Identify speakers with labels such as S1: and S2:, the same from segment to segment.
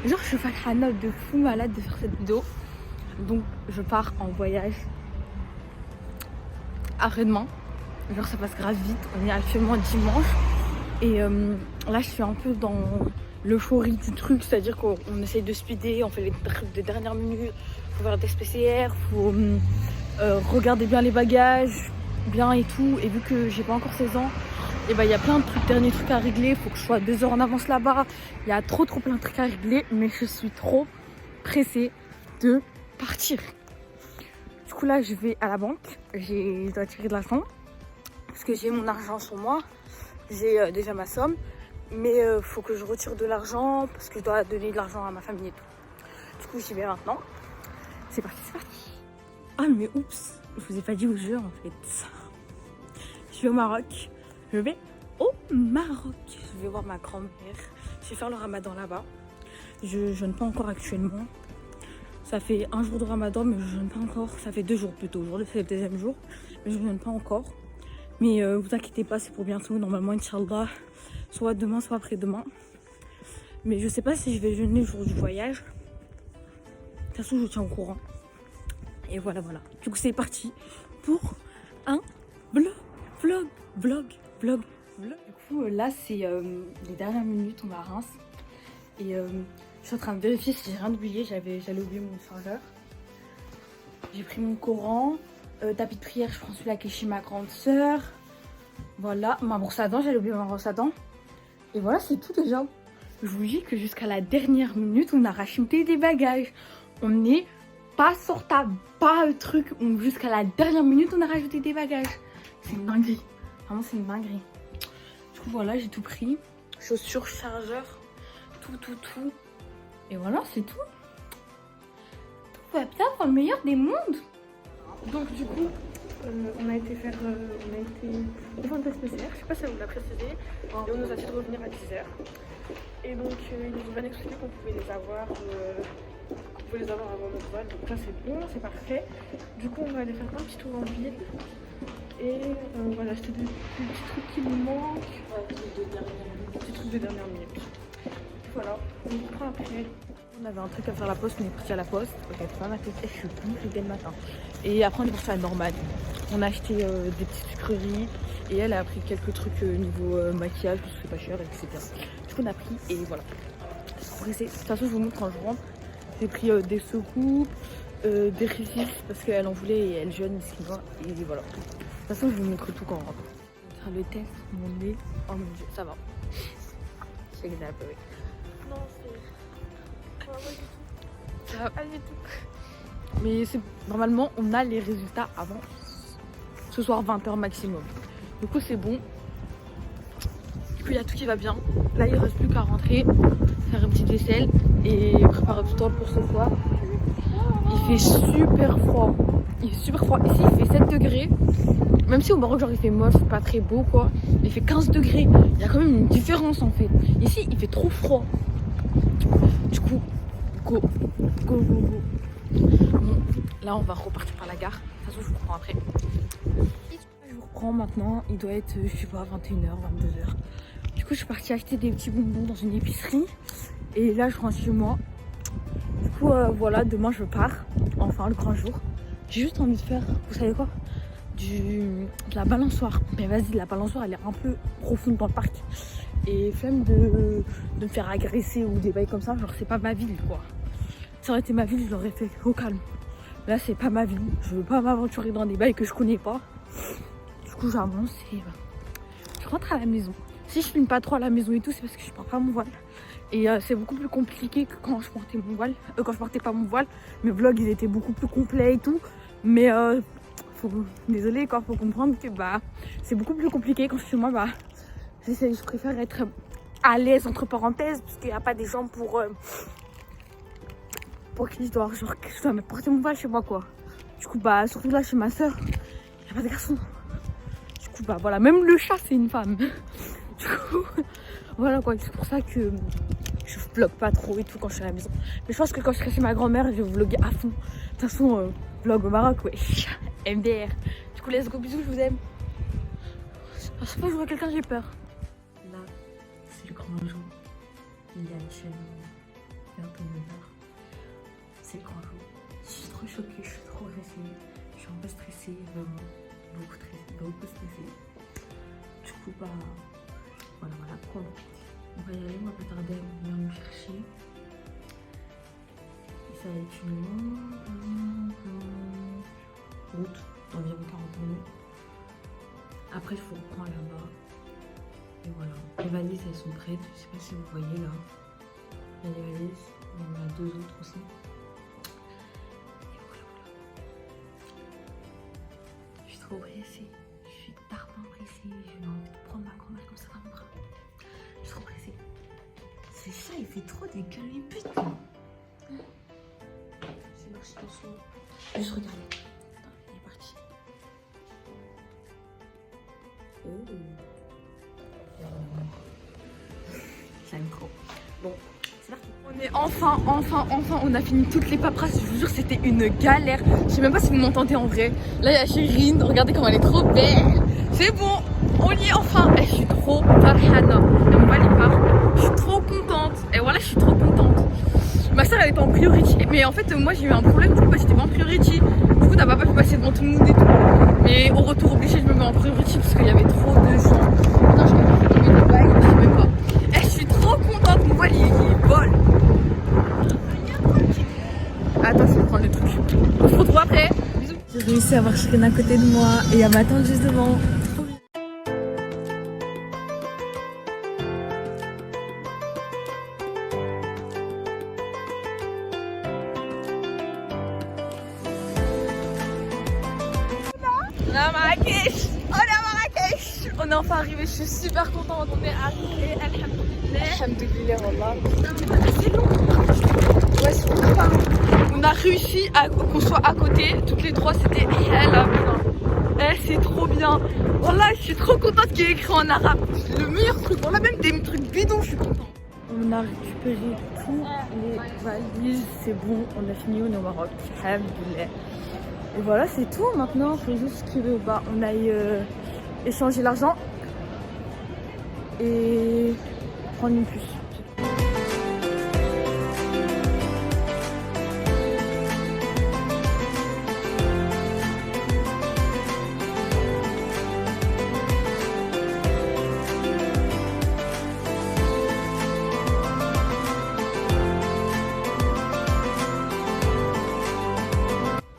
S1: Genre, je suis fan de fou malade de faire cette vidéo. Donc, je pars en voyage après-demain. Genre, ça passe grave vite. On est actuellement dimanche. Et là, je suis un peu dans l'euphorie du truc. C'est-à-dire qu'on essaye de speeder, on fait les trucs de dernière minute. Faut faire le test PCR, faut regarder bien les bagages, bien et tout. Et vu que j'ai pas encore 16 ans, et bah il y a plein de trucs, derniers trucs à régler. Faut que je sois 2 heures en avance là-bas. Il y a trop plein de trucs à régler. Mais je suis trop pressée de partir. Du coup là, je vais à la banque. Je dois tirer de l'argent. Parce que j'ai mon argent sur moi. J'ai déjà ma somme. Mais faut que je retire de l'argent parce que je dois donner de l'argent à ma famille et tout. Du coup, j'y vais maintenant. C'est parti, c'est parti. Ah mais oups, je vous ai pas dit où je vais en fait. Je vais au Maroc. Je vais au Maroc. Je vais voir ma grand-mère. Je vais faire le ramadan là-bas. Je jeûne pas encore actuellement. Ça fait un jour de ramadan mais je jeûne pas encore. Ça fait 2 jours plutôt. Aujourd'hui c'est le deuxième jour. Mais je jeûne pas encore. Mais vous inquiétez pas, c'est pour bientôt. Normalement, Inch'Allah, soit demain, soit après-demain. Mais je sais pas si je vais jeûner le jour du voyage. De toute façon, je tiens au courant. Et voilà. Du coup, c'est parti pour un vlog. Du coup, là, c'est les dernières minutes, on va à Reims. Et je suis en train de vérifier si j'ai rien oublié. J'allais oublier mon chargeur. J'ai pris mon Coran. Tapis de prière, je prends celui-là qui est chez ma grande sœur. Voilà, ma brosse à dents, j'allais oublier ma brosse à dents. Et voilà, c'est tout déjà. Je vous dis que jusqu'à la dernière minute, on a rajouté des bagages. On n'est pas sortable, pas le truc. Jusqu'à la dernière minute, on a rajouté des bagages. C'est une dinguerie. Vraiment, c'est une dinguerie. Du coup, voilà, j'ai tout pris. Chaussures, chargeur, tout. Et voilà, c'est tout. Tout va bien pour le meilleur des mondes. Donc du coup, on a été faire un test PCR, je sais pas si ça vous l'a précisé, et on nous a dit de revenir à 10h. Et donc ils nous ont bien expliqué qu'on pouvait les avoir, avant notre vol, donc ça c'est bon, c'est parfait. Du coup on va aller faire un petit tour en ville, et on va acheter des petits trucs qui nous manquent, des petits trucs de dernière minute. Voilà, on reprend après. On avait un truc à faire à la poste, on est parti à la poste. Ok, pas ma tête, je suis plus dès le matin. Et après, on est parti à la normale. On a acheté des petites sucreries et elle a pris quelques trucs niveau maquillage, parce que c'est pas cher, etc. Du coup, on a pris et voilà. De toute façon, je vous montre quand je rentre. J'ai pris des secoupes, des récifs parce qu'elle en voulait et elle jeûne, ce qui va. Et voilà. De toute façon, je vous montre tout quand on rentre. Je vais faire le test, mon nez. Oh mon dieu, ça va. C'est grave, oui. Non, c'est. Ça va pas du tout. Mais c'est normalement on a les résultats avant ce soir 20h maximum. Du coup c'est bon. Du coup il y a tout qui va bien. Là il reste plus qu'à rentrer, faire une petite vaisselle et préparer tout le temps pour ce soir. Il fait super froid. Il fait super froid. Ici il fait 7 degrés. Même si au Maroc genre il fait moche, pas très beau quoi. Il fait 15 degrés. Il y a quand même une différence en fait. Ici il fait trop froid. Du coup go. Bon, là on va repartir par la gare. De toute façon je vous reprends après. Je vous reprends maintenant. Il doit être je sais pas 21h, 22h. Du coup je suis partie acheter des petits bonbons dans une épicerie. Et là je rentre chez moi. Du coup voilà, demain je pars. Enfin le grand jour. J'ai juste envie de faire, vous savez quoi, de la balançoire. Mais vas-y, la balançoire elle est un peu profonde dans le parc. Et flemme de me faire agresser ou des bails comme ça. Genre c'est pas ma ville quoi. Si ça aurait été ma ville, je l'aurais fait au calme. Là, c'est pas ma ville. Je veux pas m'aventurer dans des bails que je connais pas. Du coup, j'avance et je rentre à la maison. Si je filme pas trop à la maison et tout, c'est parce que je porte pas mon voile. Et c'est beaucoup plus compliqué que quand je portais mon voile. Quand je portais pas mon voile, mes vlogs ils étaient beaucoup plus complets et tout. Mais désolé, quoi, faut comprendre que c'est beaucoup plus compliqué quand je suis chez moi. Je préfère être à l'aise entre parenthèses parce qu'il n'y a pas des gens pour qui je dois me porter mon voile chez moi quoi. Du coup surtout là chez ma soeur, il n'y a pas de garçon. Du coup voilà, même le chat c'est une femme. Du coup voilà quoi, c'est pour ça que je vlog pas trop et tout quand je suis à la maison. Mais je pense que quand je serai chez ma grand-mère, je vais vlogger à fond. De toute façon, vlog au Maroc, ouais. MDR. Du coup let's go, bisous, je vous aime. À chaque fois que je vois quelqu'un j'ai peur.
S2: Là, c'est le grand jour. Il y a une chaîne bientôt
S1: c'est le grand jour. Je suis trop choquée, je suis trop stressée. Je suis un peu stressée, vraiment. Beaucoup stressée. Du coup, bah, voilà, cool. On va y aller, on va pas tarder, on vient nous chercher. Et ça va être une longue route d'environ 40 minutes. Après, il faut reprendre là-bas. Et voilà. Les valises, elles sont prêtes. Je sais pas si vous voyez là. Il y a les valises. Il y en a 2 autres aussi. Et voilà. Je suis trop pressée. Je suis tardement pressée. J'ai envie de prendre ma grand-mère comme ça dans mon bras. Je suis trop pressée. C'est ça, il fait trop des gueules et putain. C'est marché dans son. Juste regarder. Attends, il est parti. Oh. J'aime trop. Bon, c'est parti. On est enfin, on a fini toutes les paperasses. Je vous jure, c'était une galère. Je sais même pas si vous m'entendez en vrai. Là, il y a Chérine. Regardez comme elle est trop belle. C'est bon, on y est enfin. Et je suis trop farhana. Elle me valide pas. Je suis trop contente. Et voilà, je suis trop contente. Ma soeur, elle était en priority. Mais en fait, moi, j'ai eu un problème. Du coup, j'étais pas en priority. Du coup, t'as pas pu passer devant tout le monde et tout. Mais au retour obligé, je me mets en priority parce qu'il y avait trop de gens. Putain, je vais faire des blagues, je sais même pas. Et je suis trop contente. Mon voile, il vole. Attends, je vais prendre le truc. On se retrouve après. Bisous. J'ai réussi à avoir Chérine à côté de moi et à m'attendre juste devant. On est à Marrakech. On est enfin arrivé, je suis super contente. On est arrivé, alhamdoulilah, wallah. C'est long. Ouais, c'est trop pas long. On a réussi à qu'on soit à côté, toutes les trois, c'était c'est trop bien. Wallah, je suis trop contente qu'il y ait écrit en arabe. C'est le meilleur truc. On a même des trucs bidons, je suis contente. On a récupéré tous les valises, c'est bon, on a fini, on est au Maroc. Alhamdoulilah. Et voilà, c'est tout. Maintenant, il faut juste qu'on aille échanger l'argent et prendre une puce.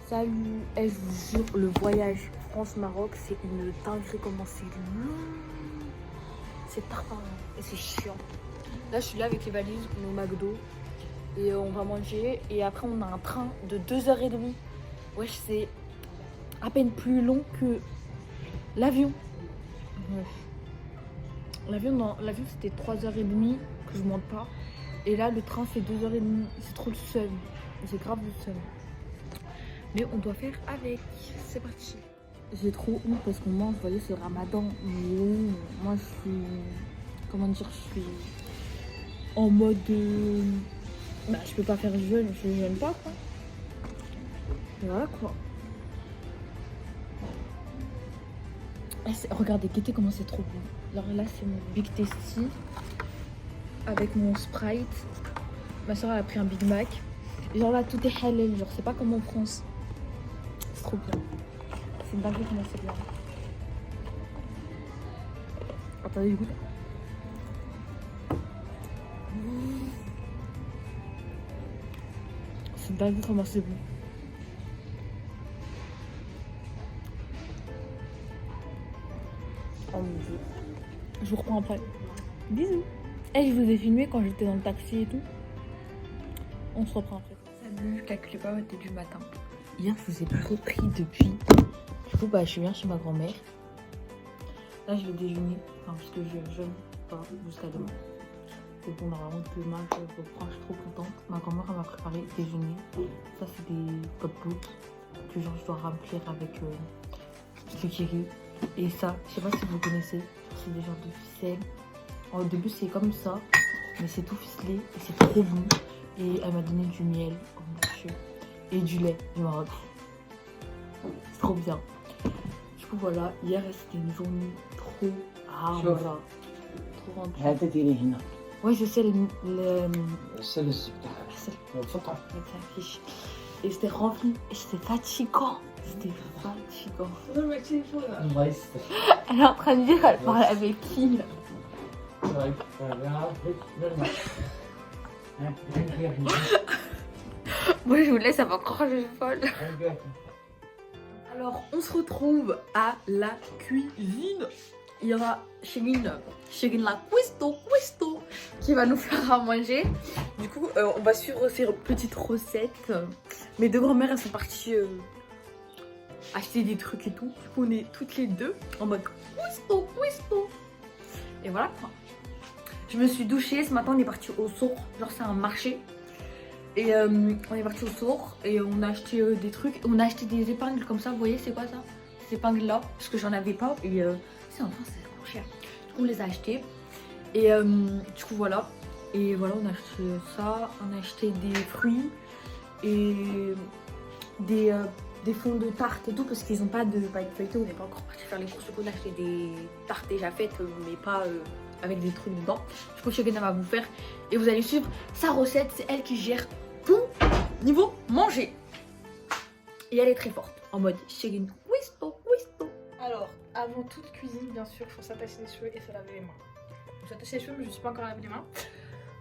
S1: Salut, je vous jure, le voyage France-Maroc, c'est une dinguerie, comment c'est long. C'est tardant et c'est chiant. Là, je suis là avec les valises, on est au McDo et on va manger. Et après, on a un train de 2h30. Wesh, c'est à peine plus long que l'avion. L'avion, c'était 3h30 que je monte pas. Et là, le train, c'est 2h30. C'est trop le seum. C'est grave le seum. Mais on doit faire avec. C'est parti. J'ai trop honte parce qu'on mange, vous voyez, c'est Ramadan. Mais moi, je suis. Comment dire, je suis en mode. Bah, je peux pas faire jeûne, je jeûne pas, quoi. Et voilà, quoi. Regardez, guettez comment c'est trop beau. Alors là, c'est mon Big Tasty avec mon Sprite. Ma soeur, elle a pris un Big Mac. Et genre là, tout est halal, genre, c'est pas comme en France. C'est trop bien. C'est une dinguerie comment c'est bien. Attendez, écoute. C'est dingue comment c'est bon. Oh mon dieu. Je vous reprends après. Bisous. Et je vous ai filmé quand j'étais dans le taxi et tout. On se reprend après. Salut, calculez pas ma tête du matin. Hier, je vous ai pas repris depuis. Du coup, bah, je viens chez ma grand-mère. Là, je vais déjeuner. Enfin, parce que je jeûne pas jusqu'à demain. C'est bon, normalement, demain, je reprends. Je suis trop contente. Ma grand-mère, elle m'a préparé le déjeuner. Ça, c'est des pot-potes que genre, je dois remplir avec le kiri. Et ça, je sais pas si vous connaissez. C'est des genres de ficelles. Au début, c'est comme ça. Mais c'est tout ficelé. Et c'est trop bon. Et elle m'a donné du miel. Oh mon dieu. Et du lait du Maroc. C'est trop bien. Du coup voilà, hier c'était une journée trop voilà. Trop remplie. Ouais, je sais
S2: C'est le zip.
S1: c'est
S2: Faut-on.
S1: la fiche. Et c'était rempli. Et c'était fatigant. C'était fatigant.
S2: Ouais, c'est
S1: Elle est en train de dire, elle parle avec qui là? Moi je vous laisse, ça va croire que je suis folle. Alors on se retrouve à la cuisine. Il y aura Chérine la cuisto qui va nous faire à manger. Du coup on va suivre ces petites recettes. Mes deux grand-mères elles sont parties acheter des trucs et tout. Du coup on est toutes les deux en mode cuisto. Et voilà quoi. Je me suis douchée, ce matin on est parti au Sourd, genre c'est un marché. Et on est parti au Sourd et on a acheté des trucs. On a acheté des épingles comme ça, vous voyez c'est quoi ça? Ces épingles là, parce que j'en avais pas et c'est en France c'est trop cher. Du coup on les a achetés et du coup voilà. Et voilà on a acheté ça, on a acheté des fruits et des fonds de tarte et tout parce qu'ils ont pas de paillettes feuilletées, on n'est pas encore parti faire les courses. Du coup on a acheté des tartes déjà faites mais pas avec des trucs dedans. Du coup Chérine va vous faire et vous allez suivre sa recette, c'est elle qui gère tout niveau manger. Et elle est très forte en mode Chérine cuisto.
S3: Alors, avant toute cuisine, bien sûr, il faut s'attacher les cheveux et se laver les mains. Je s'attache les cheveux, mais je ne suis pas encore lavé les mains.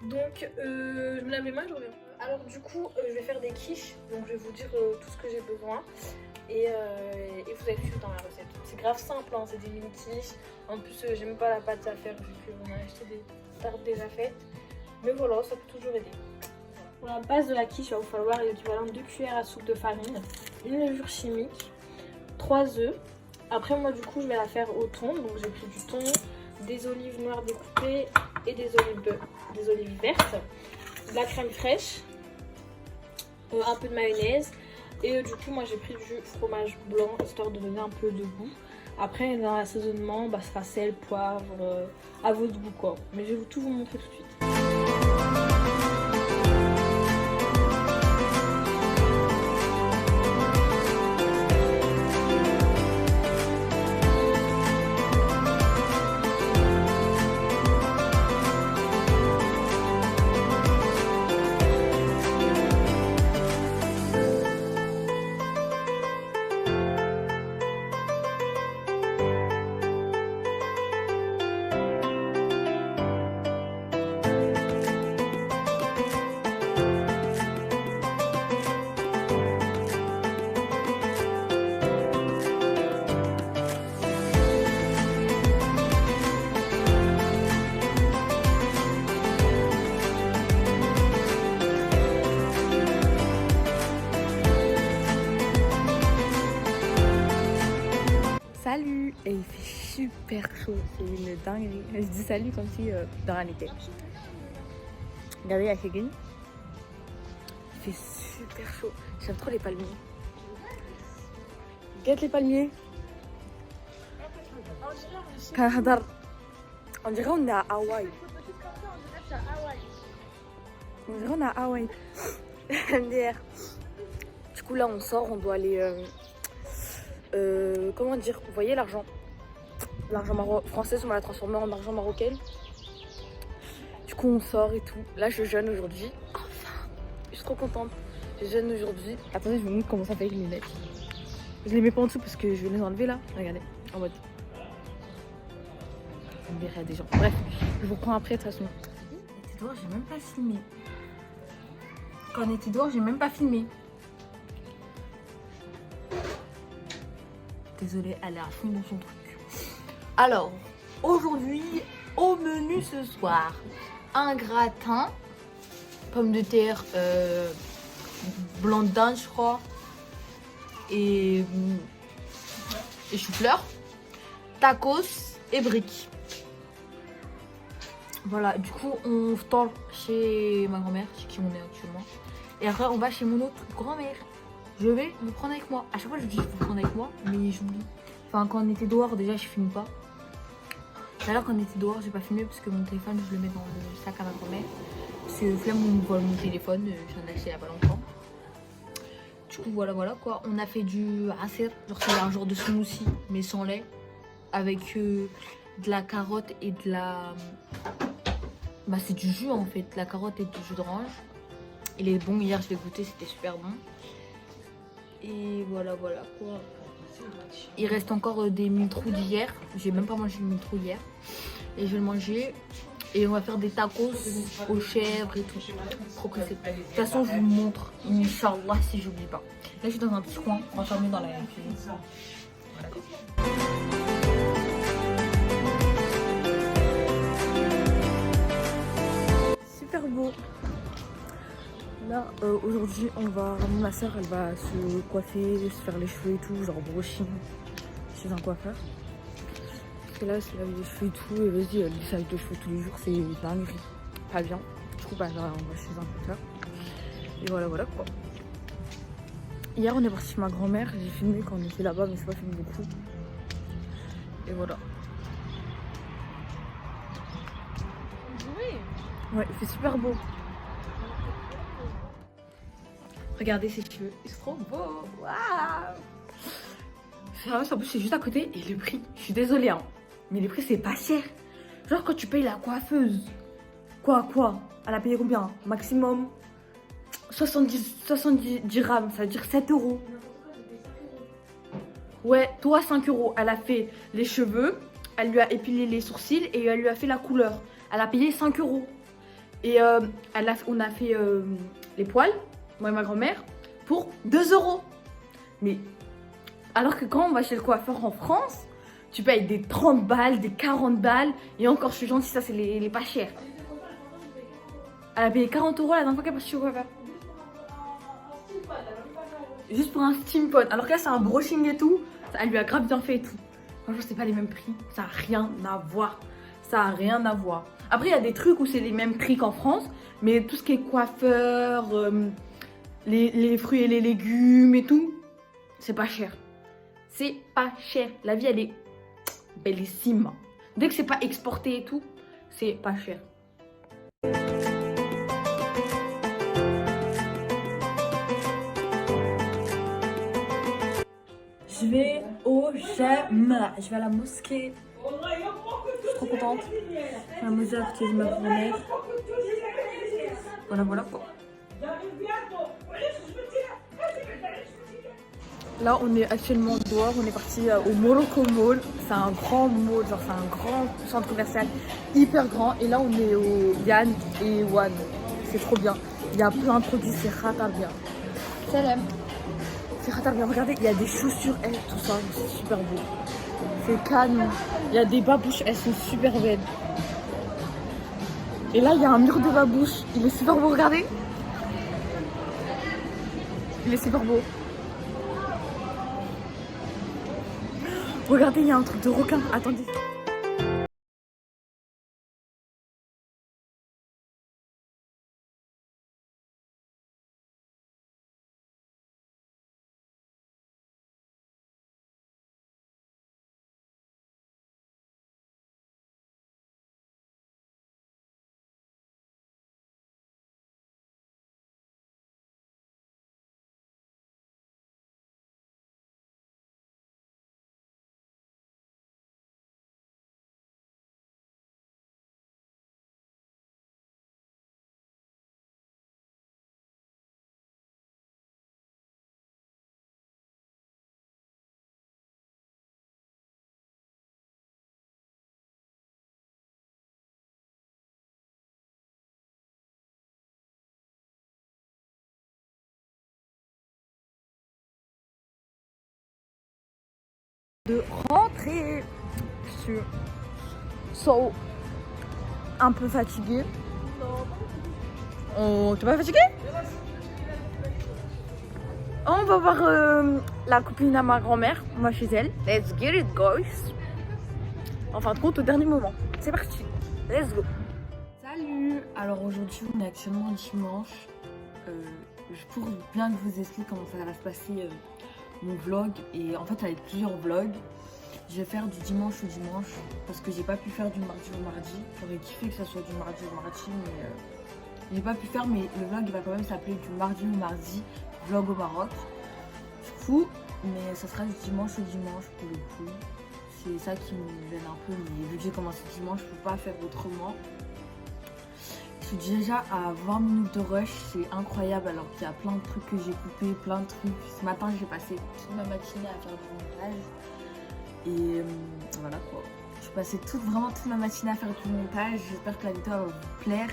S3: Donc, je me lave les mains, je reviens. Alors, du coup, je vais faire des quiches. Donc, je vais vous dire tout ce que j'ai besoin. Et vous allez suivre dans la recette. C'est grave simple, hein, c'est des mini quiches. En plus, j'aime pas la pâte à faire vu qu'on a acheté des tartes déjà faites. Mais voilà, ça peut toujours aider. Pour la base de la quiche, il va vous falloir l'équivalent de 2 cuillères à soupe de farine, une levure chimique, 3 œufs. Après, moi, du coup, je vais la faire au thon. Donc, j'ai pris du thon, des olives noires découpées et des olives vertes, de la crème fraîche, un peu de mayonnaise. Et du coup, moi, j'ai pris du fromage blanc, histoire de donner un peu de goût. Après, dans l'assaisonnement, ce sera sel, poivre, à votre goût, quoi. Mais je vais tout vous montrer tout de suite.
S1: Salut. Et il fait super chaud, c'est une dinguerie. Je dis salut comme si dans un été. Regardez la Chérine. Il fait super chaud. J'aime trop les palmiers. Regarde les palmiers. On dirait on est à Hawaï. On dirait on est à Hawaï. MDR. Du coup là on sort, on doit aller... comment dire, vous voyez l'argent français, on va la transformer en argent marocain. Du coup on sort et tout. Là je jeûne aujourd'hui. Enfin, je suis trop contente. Je jeûne aujourd'hui. Attendez, je vous montre comment ça fait avec les lunettes. Je les mets pas en dessous parce que je vais les enlever là. Regardez, en mode. On verrait des gens. Bref, je vous reprends après de toute façon. On était dehors, j'ai même pas filmé. Quand on était dehors, j'ai même pas filmé. Désolée, elle est à fond dans son truc. Alors, aujourd'hui, au menu ce soir, un gratin, pommes de terre blanc d'Inde, je crois, et chou-fleur, tacos et briques. Voilà, du coup, on tend chez ma grand-mère, chez qui on est actuellement. Et après, on va chez mon autre grand-mère. Je vais vous prendre avec moi. À chaque fois, je dis je vais vous prendre avec moi, mais j'oublie. Enfin, quand on était dehors, déjà, je filme pas. Alors, quand on était dehors, j'ai pas filmé parce que mon téléphone, je le mets dans le sac à ma grand-mère. Parce que flemme, on voit mon téléphone, j'en ai acheté il y a pas longtemps. Du coup, voilà quoi. On a fait du asser, genre c'est un genre de smoothie, mais sans lait, avec de la carotte et de la Bah c'est du jus en fait, la carotte et du jus d'orange. Il est bon, hier je l'ai goûté, c'était super bon. Et voilà quoi. Il reste encore des mille-trous d'hier. J'ai même pas mangé le mille-trou hier. Et je vais le manger. Et on va faire des tacos aux chèvres et tout. Trop pressé. De toute façon je vous montre, Inch'Allah, si j'oublie pas. Là je suis dans un petit coin, enfermée dans la cuisine. Voilà. Super beau. Là aujourd'hui ma soeur elle va se coiffer, se faire les cheveux et tout, genre brushing chez un coiffeur. Parce que là elle se lave les cheveux et tout et vas-y elle lissage de cheveux tous les jours, c'est dinguerie. Pas bien. Du coup bah là on va chez un coiffeur. Et voilà quoi. Hier on est parti chez ma grand-mère, j'ai filmé quand on était là-bas mais c'est pas filmé beaucoup. Et voilà. Ouais, il fait super beau. Regardez ses cheveux, ils sont trop beaux. Waouh! En plus c'est juste à côté et le prix, je suis désolée hein, mais le prix c'est pas cher. Genre quand tu payes la coiffeuse, quoi? Elle a payé combien? Maximum 70 dirhams, ça veut dire 7 euros. Ouais, toi 5 euros. Elle a fait les cheveux, elle lui a épilé les sourcils et elle lui a fait la couleur. Elle a payé 5 euros. Et on a fait les poils, moi et ma grand-mère, pour 2 euros. Mais alors que quand on va chez le coiffeur en France, tu payes des 30 balles, des 40 balles. Et encore, je suis gentille, ça c'est les pas chers. Elle a payé 40 euros la dernière fois qu'elle est partie chez le coiffeur. Juste pour un steam pot. Alors que là c'est un brushing et tout. Elle lui a grave bien fait et tout. Franchement c'est pas les mêmes prix. Ça a rien à voir. Ça a rien à voir. Après il y a des trucs où c'est les mêmes prix qu'en France. Mais tout ce qui est coiffeur, les fruits et les légumes et tout, c'est pas cher. C'est pas cher. La vie elle est bellissime. Dès que c'est pas exporté et tout, c'est pas cher. Je vais au Jama. Je vais à la mosquée. Je suis trop contente. Je vais à la mosquée à côté de ma grand-mère. Voilà quoi. Là on est actuellement dehors, on est parti au Morocco Mall. C'est un grand mall, genre c'est un grand centre commercial hyper grand. Et là on est au Yann et Wan. C'est trop bien. Il y a plein de produits, c'est rata bien. Salam. C'est rata bien, regardez, il y a des chaussures, tout ça, c'est super beau. C'est canon. Il y a des babouches, elles sont super belles. Et là il y a un mur de babouches, il est super beau, regardez. Il est super beau. Regardez, il y a un truc de requin. Attendez. De rentrer. Je suis un peu fatiguée. T'es pas fatiguée? On va voir la copine à ma grand-mère. On va chez elle. Let's get it, guys. En fin de compte, au dernier moment. C'est parti. Let's go. Salut. Alors aujourd'hui, on est actuellement dimanche. Pour bien que je vous explique comment ça va se passer mon vlog. Et en fait, ça va être plusieurs vlogs. Je vais faire du dimanche au dimanche parce que j'ai pas pu faire du mardi au mardi. J'aurais kiffé que ça soit du mardi au mardi, mais j'ai pas pu faire. Mais le vlog il va quand même s'appeler du mardi au mardi, vlog au Maroc. Du coup, mais ça sera du dimanche au dimanche pour le coup. C'est ça qui me gêne un peu, mais vu que j'ai commencé dimanche, je peux pas faire autrement. Je suis déjà à 20 minutes de rush, c'est incroyable alors qu'il y a plein de trucs que j'ai coupés, plein de trucs. Ce matin j'ai passé toute ma matinée à faire du montage et voilà quoi. Je passais vraiment toute ma matinée à faire du montage, j'espère que la vidéo va vous plaire,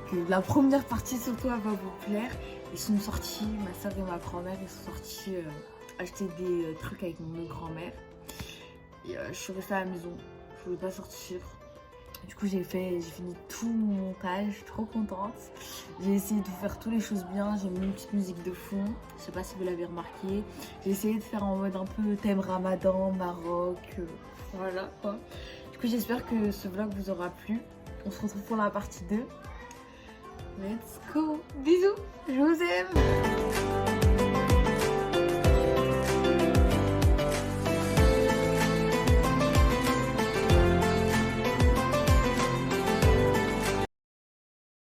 S1: que la première partie surtout va vous plaire. Ils sont sortis, ma soeur et ma grand-mère, ils sont sortis acheter des trucs avec mon autre grand-mère et je suis restée à la maison, je voulais pas sortir. Du coup j'ai fini tout mon montage, je suis trop contente. J'ai essayé de faire toutes les choses bien, j'ai mis une petite musique de fond, je sais pas si vous l'avez remarqué. J'ai essayé de faire en mode un peu thème Ramadan, Maroc, voilà quoi. Du coup j'espère que ce vlog vous aura plu. On se retrouve pour la partie 2. Let's go, bisous, je vous aime.